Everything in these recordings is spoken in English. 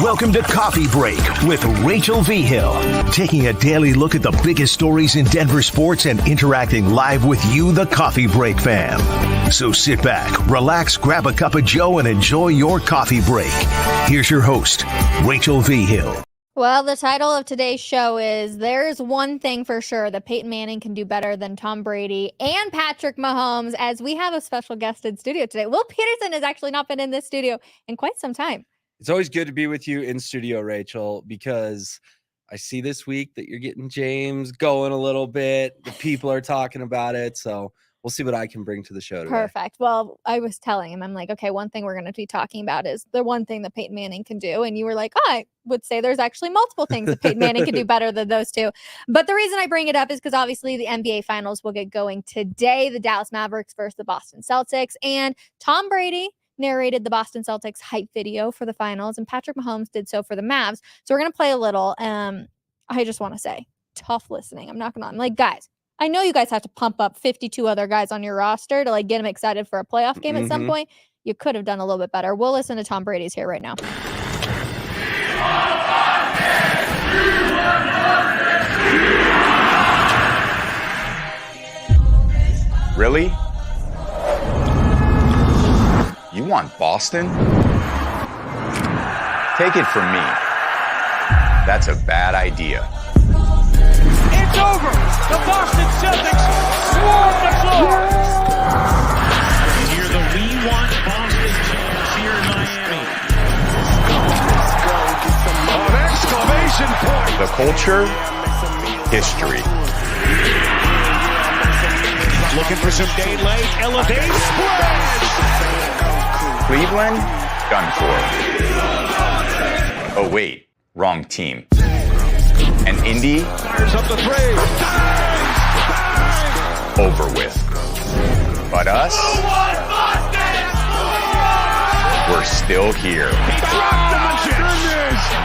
Welcome to Coffee Break with Rachel Vigil, taking a daily look at the biggest stories in Denver sports and interacting live with you, the Coffee Break fam. So sit back, relax, grab a cup of joe, and enjoy your coffee break. Here's your host, Rachel Vigil. Well, the title of today's show is There's One Thing for Sure that Peyton Manning can do better than Tom Brady and Patrick Mahomes, as we have a special guest in studio today. Will Petersen has actually not been in this studio in quite some time. It's always good to be with you in studio, Rachel, because I see this week that you're getting James going a little bit. The people are talking about it. So we'll see what I can bring to the show today. Perfect. Well, I was telling him, I'm like, okay, one thing we're going to be talking about is the one thing that Peyton Manning can do. And you were like, I would say there's actually multiple things that Peyton Manning can do better than those two. But the reason I bring it up is because obviously the NBA Finals will get going today. The Dallas Mavericks versus the Boston Celtics. And Tom Brady narrated the Boston Celtics hype video for the finals, and Patrick Mahomes did so for the Mavs. So we're going to play a little. I just want to say, tough listening. I'm not going to, I'm like, guys, I know you guys have to pump up 52 other guys on your roster to like get them excited for a playoff game at some point. You could have done a little bit better. We'll listen to Tom Brady's here right now. Really? You want Boston? Take it from me. That's a bad idea. It's over! The Boston Celtics swarm the floor! Hear the We Want Boston chants here in Miami. An exclamation point! The culture, history. Looking for some day late, elevate, splash! Cleveland, done for. Oh wait, wrong team. And Indy, Fires up the three. over with. But us, we're still here. And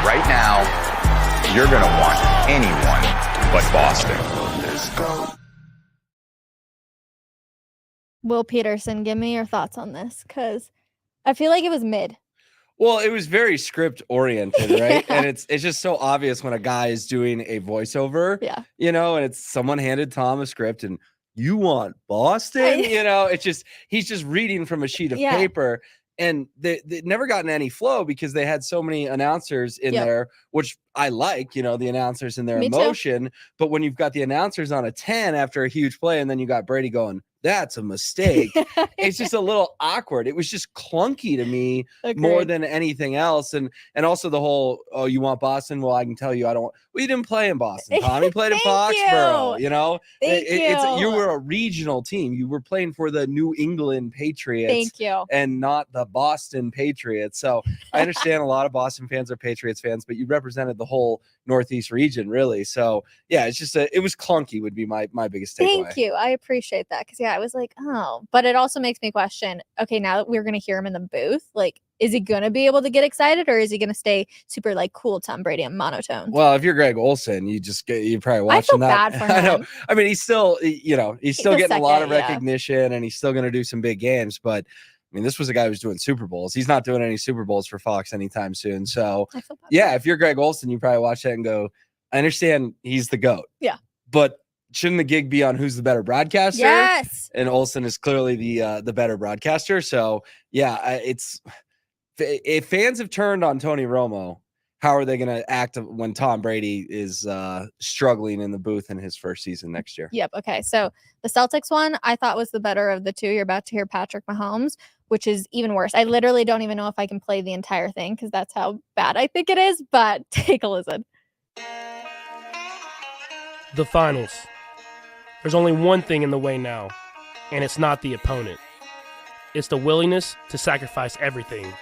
right now, you're gonna want anyone but Boston. Will Petersen, give me your thoughts on this, because I feel like it was mid. Well, it was very script oriented, right? Yeah. And it's just so obvious when a guy is doing a voiceover, you know, and it's someone handed Tom a script and you want Boston, you know, it's just, he's just reading from a sheet of paper. And they never gotten any flow because they had so many announcers in there, which I like, you know, the announcers and their emotion. But when you've got the announcers on a 10 after a huge play and then you got Brady going, that's a mistake. It's just a little awkward. It was just clunky to me more than anything else. And also the whole, oh, you want Boston? Well, I can tell you, I don't. We didn't play in Boston, Tom. We played in Foxborough. You know, you were a regional team. You were playing for the New England Patriots. And not the Boston Patriots. So I understand a lot of Boston fans are Patriots fans, but you represented the whole Northeast region, really. So yeah, it's just it was clunky would be my biggest takeaway. Thank you. I appreciate that. Because I was like, oh, but it also makes me question, okay, now that we're going to hear him in the booth, like, is he going to be able to get excited or is he going to stay super like cool Tom Brady and monotone? Well, if you're Greg Olsen, you're probably watching that. I feel bad for him. I know. I mean, he's still, you know, he's still getting a lot of recognition and he's still going to do some big games, but I mean, this was a guy who's doing Super Bowls. He's not doing any Super Bowls for Fox anytime soon. So yeah, if you're Greg Olsen, you probably watch that and go, I understand he's the GOAT. Yeah. But shouldn't the gig be on who's the better broadcaster? Yes. And Olsen is clearly the better broadcaster. So yeah, if fans have turned on Tony Romo, how are they going to act when Tom Brady is struggling in the booth in his first season next year? Yep. Okay. So the Celtics one I thought was the better of the two. You're about to hear Patrick Mahomes, which is even worse. I literally don't even know if I can play the entire thing because that's how bad I think it is, but take a listen. The finals. There's only one thing in the way now, and it's not the opponent. It's the willingness to sacrifice everything,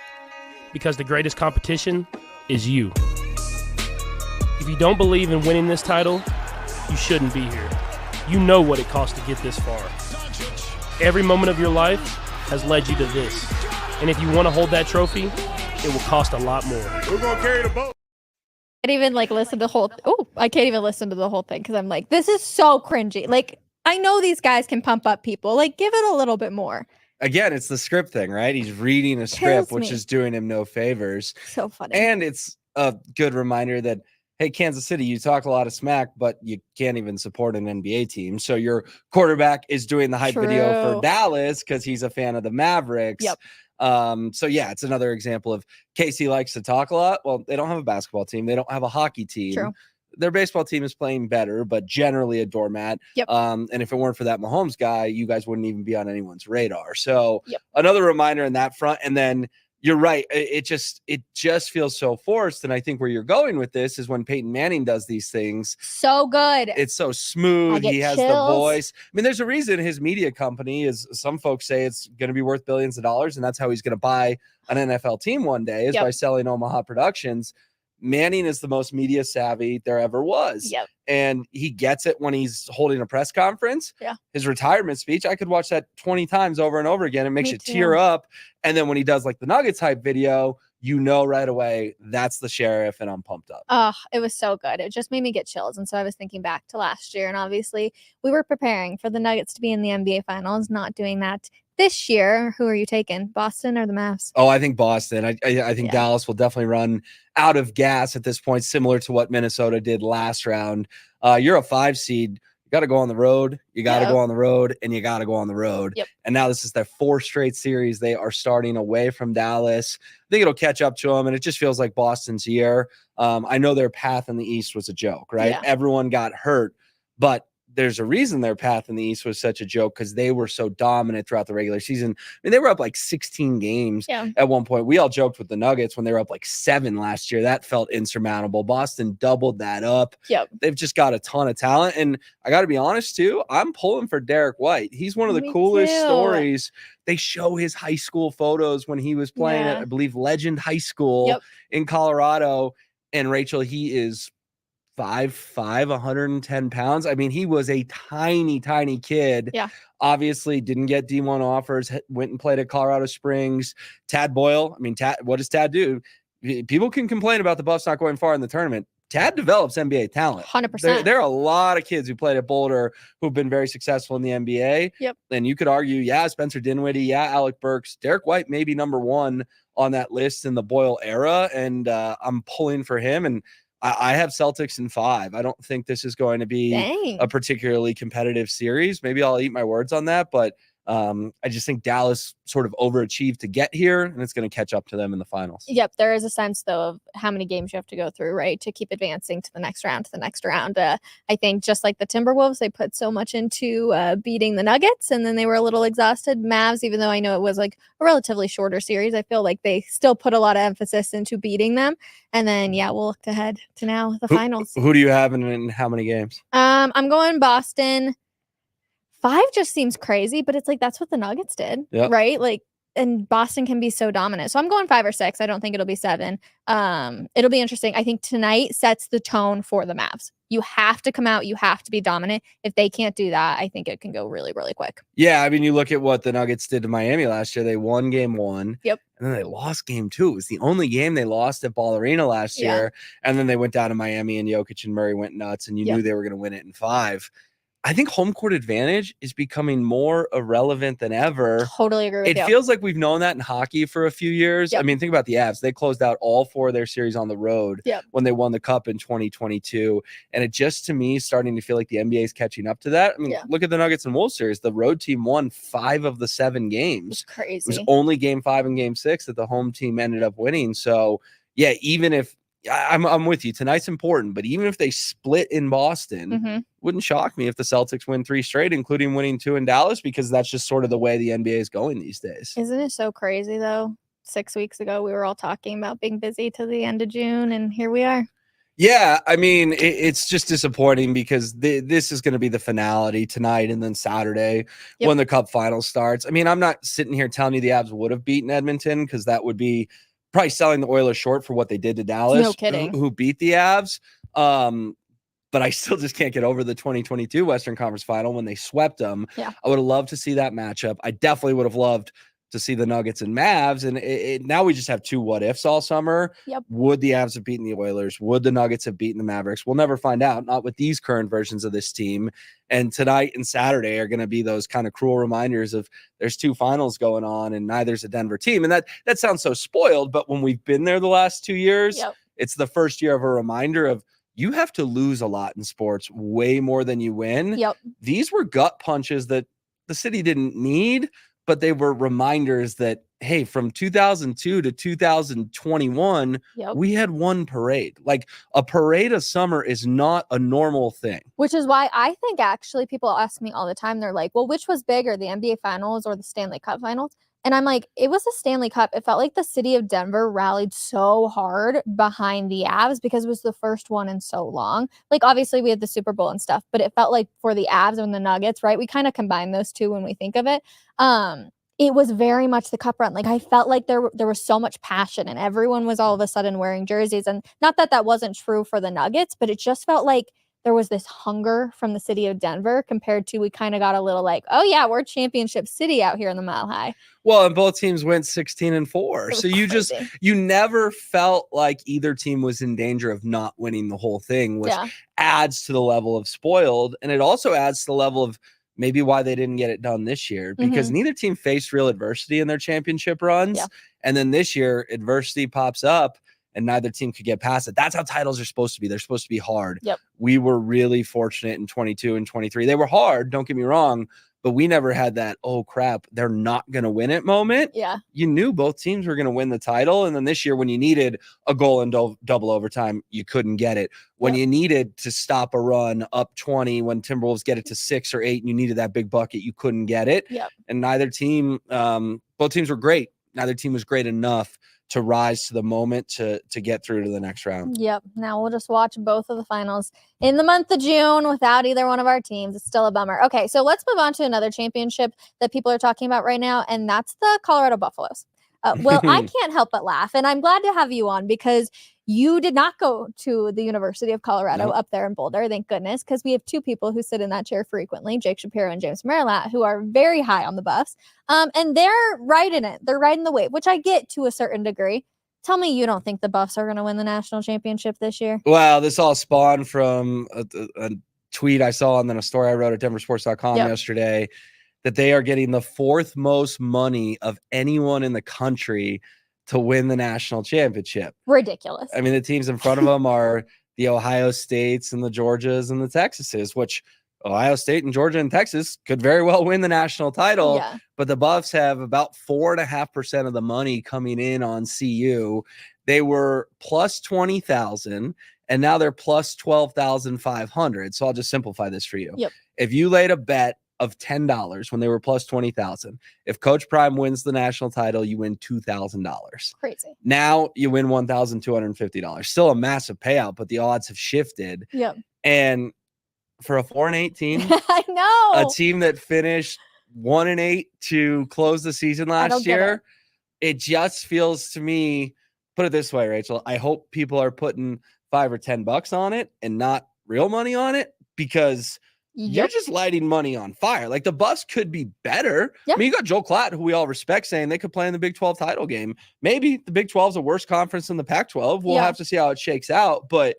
because the greatest competition is you. If you don't believe in winning this title, you shouldn't be here. You know what it costs to get this far. Every moment of your life has led you to this, and if you want to hold that trophy, it will cost a lot more. We're going to carry the boat. I can't even listen to the whole. I can't even listen to the whole thing because I'm like, this is so cringy. Like, I know these guys can pump up people. Like, give it a little bit more. Again, it's the script thing, right? He's reading a script, which is doing him no favors. So funny. And it's a good reminder that, hey, Kansas City, you talk a lot of smack, but you can't even support an NBA team. So your quarterback is doing the hype video for Dallas because he's a fan of the Mavericks. Yep. So yeah, it's another example of Casey likes to talk a lot. Well, they don't have a basketball team. They don't have a hockey team. True. Their baseball team is playing better, but generally a doormat. Yep. And if it weren't for that Mahomes guy, you guys wouldn't even be on anyone's radar. So another reminder in that front. And then you're right. It just feels so forced. And I think where you're going with this is when Peyton Manning does these things. So good. It's so smooth. He has the voice. I mean, there's a reason his media company is, some folks say it's going to be worth billions of dollars. And that's how he's going to buy an NFL team one day, is by selling Omaha Productions. Manning is the most media savvy there ever was. Yep. And he gets it when he's holding a press conference. Yeah. His retirement speech, I could watch that 20 times over and over again. It makes you tear up. And then when he does like the Nuggets hype video, you know right away that's the sheriff, and I'm pumped up. Oh, it was so good. It just made me get chills. And so I was thinking back to last year, and obviously we were preparing for the Nuggets to be in the NBA Finals, not doing that this year. Who are you taking, Boston or the Mavs? Oh, I think Boston. I think Dallas will definitely run out of gas at this point, similar to what Minnesota did last round. You're a 5 seed. You got to go on the road. You got to go on the road, and you got to go on the road. Yep. And now this is their 4th straight series. They are starting away from Dallas. I think it'll catch up to them, and it just feels like Boston's year. I know their path in the East was a joke, right? Yeah. Everyone got hurt, but there's a reason their path in the East was such a joke, because they were so dominant throughout the regular season. I mean, they were up like 16 games at one point. We all joked with the Nuggets when they were up like 7 last year. That felt insurmountable. Boston doubled that up. Yep. They've just got a ton of talent. And I got to be honest, too, I'm pulling for Derek White. He's one of the coolest stories. They show his high school photos when he was playing at, I believe, Legend High School in Colorado. And Rachel, he is 5'5", 110 pounds. I mean, he was a tiny, tiny kid. Yeah. Obviously didn't get D1 offers, went and played at Colorado Springs. Tad Boyle. I mean, what does Tad do? People can complain about the Buffs not going far in the tournament. Tad develops NBA talent. 100%. There are a lot of kids who played at Boulder who've been very successful in the NBA. Yep. And you could argue, Spencer Dinwiddie, Alec Burks, Derek White may be number 1 on that list in the Boyle era. And I'm pulling for him. And I have Celtics in 5. I don't think this is going to be a particularly competitive series. Maybe I'll eat my words on that, but I just think Dallas sort of overachieved to get here, and it's going to catch up to them in the finals. Yep. There is a sense, though, of how many games you have to go through, right, to keep advancing to the next round, I think just like the Timberwolves, they put so much into beating the Nuggets, and then they were a little exhausted. Mavs, even though I know it was like a relatively shorter series, I feel like they still put a lot of emphasis into beating them. And then, we'll look ahead to now the finals. Who do you have in how many games? I'm going Boston. 5 just seems crazy, but it's like that's what the Nuggets did, right? Like, and Boston can be so dominant. So I'm going 5 or 6. I don't think it'll be 7. It'll be interesting. I think tonight sets the tone for the Mavs. You have to come out. You have to be dominant. If they can't do that, I think it can go really, really quick. Yeah, I mean, you look at what the Nuggets did to Miami last year. They won game 1. Yep. And then they lost game 2. It was the only game they lost at Ball Arena last year. And then they went down to Miami, and Jokic and Murray went nuts, and you knew they were going to win it in 5. I think home court advantage is becoming more irrelevant than ever. Totally agree with you. It feels like we've known that in hockey for a few years. I mean, think about the Avs. They closed out all 4 of their series on the road when they won the Cup in 2022. And it just, to me, is starting to feel like the NBA is catching up to that. I mean, look at the Nuggets and Wolves series. The road team won 5 of the 7 games. It's crazy. It was only game 5 and game 6 that the home team ended up winning. So, even if I'm with you. Tonight's important, but even if they split in Boston, wouldn't shock me if the Celtics win 3 straight, including winning 2 in Dallas, because that's just sort of the way the NBA is going these days. Isn't it so crazy, though? 6 weeks ago, we were all talking about being busy to the end of June, and here we are. Yeah, I mean, it's just disappointing because this is going to be the finality tonight and then Saturday when the Cup final starts. I mean, I'm not sitting here telling you the Avs would have beaten Edmonton, because that would be probably selling the Oilers short for what they did to Dallas. No kidding. Who beat the Avs. But I still just can't get over the 2022 Western Conference Final when they swept them. Yeah. I would have loved to see that matchup. I definitely would have loved to see the Nuggets and Mavs. And now we just have 2 what ifs all summer. Yep. Would the Avs have beaten the Oilers? Would the Nuggets have beaten the Mavericks? We'll never find out, not with these current versions of this team. And tonight and Saturday are going to be those kind of cruel reminders of there's 2 finals going on and neither's a Denver team. And that sounds so spoiled, but when we've been there the last 2 years, it's the first year of a reminder of you have to lose a lot in sports, way more than you win. Yep. These were gut punches that the city didn't need, but they were reminders that, hey, from 2002 to 2021, we had one parade. Like, a parade of summer is not a normal thing. Which is why I think actually people ask me all the time, they're like, well, which was bigger, the NBA Finals or the Stanley Cup Finals? And I'm like, it was the Stanley Cup. It felt like the city of Denver rallied so hard behind the Avs because it was the first one in so long. Like, obviously, we had the Super Bowl and stuff, but it felt like for the Avs and the Nuggets, right? We kind of combine those two when we think of it. It was very much the cup run. Like, I felt like there was so much passion and everyone was all of a sudden wearing jerseys. And not that that wasn't true for the Nuggets, but it just felt like there was this hunger from the city of Denver compared to we kind of got a little like, oh yeah, we're championship city out here in the Mile High. Well, and both teams went 16-4. So you never felt like either team was in danger of not winning the whole thing, which adds to the level of spoiled. And it also adds to the level of maybe why they didn't get it done this year, because neither team faced real adversity in their championship runs. Yeah. And then this year, adversity pops up and neither team could get past it. That's how titles are supposed to be. They're supposed to be hard. Yep. We were really fortunate in 22 and 23. They were hard, don't get me wrong, but we never had that, oh crap, they're not going to win it moment. Yeah. You knew both teams were going to win the title. And then this year, when you needed a goal in double overtime, you couldn't get it. When you needed to stop a run up 20, when Timberwolves get it to 6 or 8, and you needed that big bucket, you couldn't get it. Yep. And neither team, both teams were great. Neither team was great enough to rise to the moment to get through to the next round. Yep. Now we'll just watch both of the finals in the month of June without either one of our teams. It's still a bummer. Okay, so let's move on to another championship that people are talking about right now, and that's the Colorado Buffaloes. Well, I can't help but laugh, and I'm glad to have you on because you did not go to the University of Colorado up there in Boulder, thank goodness, because we have two people who sit in that chair frequently, Jake Shapiro and James Marilat, who are very high on the Buffs, and they're riding it. They're riding the wave, which I get to a certain degree. Tell me you don't think the Buffs are going to win the national championship this year? Well, this all spawned from a tweet I saw and then a story I wrote at denversports.com yesterday, that they are getting the fourth most money of anyone in the country to win the national championship. Ridiculous. I mean, the teams in front of them are the Ohio States and the Georgias and the Texases, which Ohio State and Georgia and Texas could very well win the national title. Yeah. But the Buffs have about 4.5% of the money coming in on CU. They were plus 20,000 and now they're plus 12,500. So I'll just simplify this for you. Yep. If you laid a bet of $10 when they were plus 20,000. If Coach Prime wins the national title, you win $2,000. Crazy. Now you win $1,250. Still a massive payout, but the odds have shifted. Yep. And for a 4-8 team, I know, a team that finished 1-8 to close the season last year, it just feels to me, put it this way, Rachel, I hope people are putting $5 or $10 on it and not real money on it, because you're just lighting money on fire. Like, the Buffs could be better. Yep. I mean, you got Joel Klatt, who we all respect, saying they could play in the Big 12 title game. Maybe the Big 12 is a worse conference than the Pac-12. We'll have to see how it shakes out. But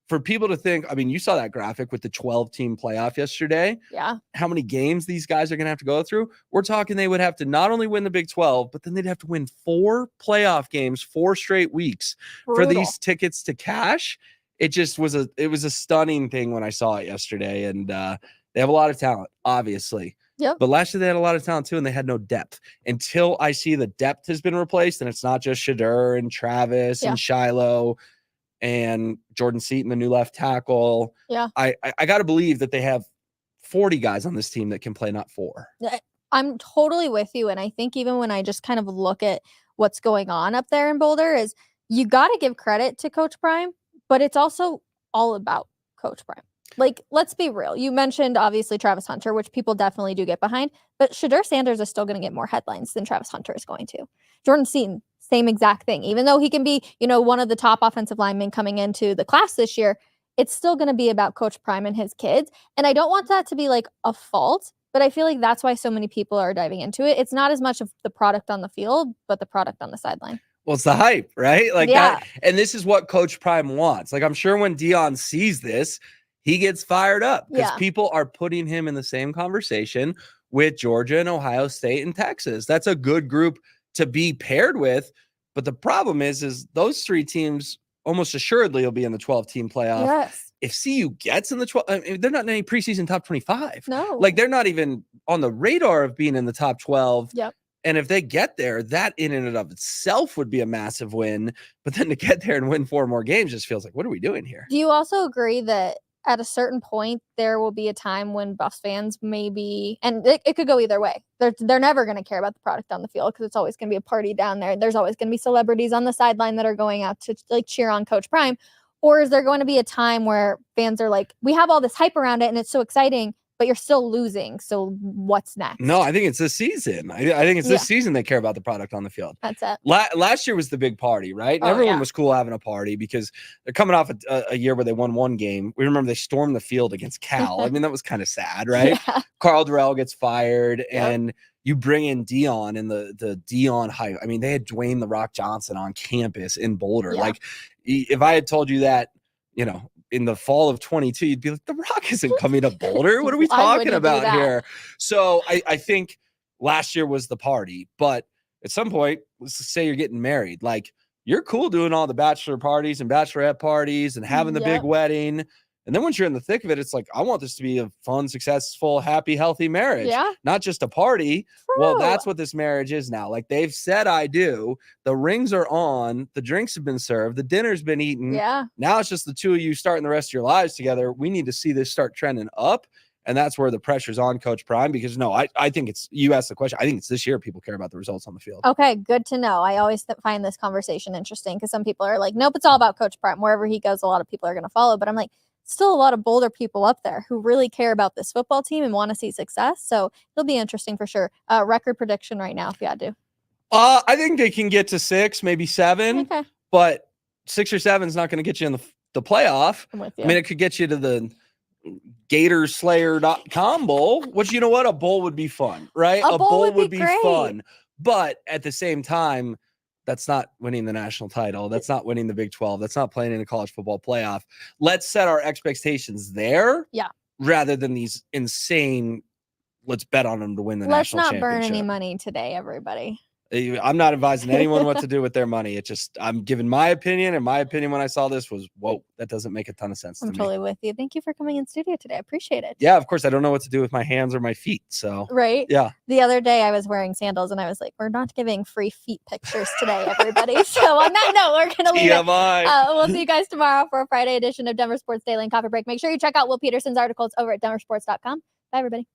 for people to think, I mean, you saw that graphic with the 12-team playoff yesterday. Yeah. How many games these guys are going to have to go through? We're talking they would have to not only win the Big 12, but then they'd have to win 4 playoff games, 4 straight weeks for these tickets to cash. It just was a stunning thing when I saw it yesterday. And they have a lot of talent, obviously. Yep. But last year they had a lot of talent too, and they had no depth. Until I see the depth has been replaced, and it's not just Shadur and Travis and Shiloh and Jordan Seaton, the new left tackle. Yeah. I got to believe that they have 40 guys on this team that can play, not 4. I'm totally with you. And I think even when I just kind of look at what's going on up there in Boulder, is you got to give credit to Coach Prime, but it's also all about Coach Prime. Like, let's be real. You mentioned, obviously, Travis Hunter, which people definitely do get behind, but Shadur Sanders is still going to get more headlines than Travis Hunter is going to. Jordan Seaton, same exact thing. Even though he can be, one of the top offensive linemen coming into the class this year, it's still going to be about Coach Prime and his kids. And I don't want that to be like a fault, but I feel like that's why so many people are diving into it. It's not as much of the product on the field, but the product on the sideline. Well, it's the hype, right? Like that. And this is what Coach Prime wants. Like, I'm sure when Dion sees this, he gets fired up because people are putting him in the same conversation with Georgia and Ohio State and Texas. That's a good group to be paired with. But the problem is those 3 teams almost assuredly will be in the 12-team playoff. Yes. If CU gets in the 12, I mean, they're not in any preseason top 25. No. Like, they're not even on the radar of being in the top 12. Yep. And if they get there, that in and of itself would be a massive win. But then to get there and win 4 more games just feels like, what are we doing here? Do you also agree that at a certain point, there will be a time when Buffs fans maybe, and it could go either way. They're never going to care about the product on the field because it's always going to be a party down there. There's always going to be celebrities on the sideline that are going out to like cheer on Coach Prime. Or is there going to be a time where fans are like, we have all this hype around it and it's so exciting, but you're still losing. So what's next? No, I think it's this season. I think it's this season they care about the product on the field. That's it. Last year was the big party, right? And everyone was cool having a party because they're coming off a year where they won 1 game. We remember they stormed the field against Cal. I mean, that was kind of sad, right? Yeah. Carl Durrell gets fired and you bring in Dion and the Dion hype. I mean, they had Dwayne "The Rock" Johnson on campus in Boulder. Yeah. Like, if I had told you that, you know, in the fall of 22, you'd be like, The Rock isn't coming to Boulder. What are we talking about here? So I think last year was the party, but at some point, let's just say you're getting married. Like, you're cool doing all the bachelor parties and bachelorette parties and having the big wedding. And then once you're in the thick of it, it's like, I want this to be a fun, successful, happy, healthy marriage. Yeah. Not just a party. True. Well, that's what this marriage is now. Like, they've said, I do. The rings are on. The drinks have been served. The dinner's been eaten. Yeah. Now it's just the two of you starting the rest of your lives together. We need to see this start trending up. And that's where the pressure's on Coach Prime because, no, I think it's – you asked the question. I think it's this year people care about the results on the field. Okay, good to know. I always find this conversation interesting because some people are like, nope, it's all about Coach Prime. Wherever he goes, a lot of people are going to follow. But I'm like, still a lot of Boulder people up there who really care about this football team and want to see success. So it'll be interesting for sure. Record prediction right now, if you had to. I think they can get to 6, maybe 7. Okay. But 6 or 7 is not going to get you in the playoff. I'm with you. I mean, it could get you to the GatorSlayer.com bowl, which, you know what? A bowl would be fun, right? A bowl would be fun. But at the same time, that's not winning the national title. That's not winning the Big 12. That's not playing in a college football playoff. Let's set our expectations there. Yeah. Rather than these insane, let's bet on them to win the national championship. Let's not burn any money today, everybody. I'm not advising anyone what to do with their money. It's just, I'm giving my opinion, and my opinion when I saw this was, whoa, that doesn't make a ton of sense to me. I'm totally with you. Thank you for coming in studio today. I appreciate it. Yeah, of course. I don't know what to do with my hands or my feet. So, right. Yeah. The other day I was wearing sandals and I was like, we're not giving free feet pictures today, everybody. So on that note, we're going to leave it. We'll see you guys tomorrow for a Friday edition of Denver Sports Daily and Coffee Break. Make sure you check out Will Petersen's articles over at denversports.com. Bye, everybody.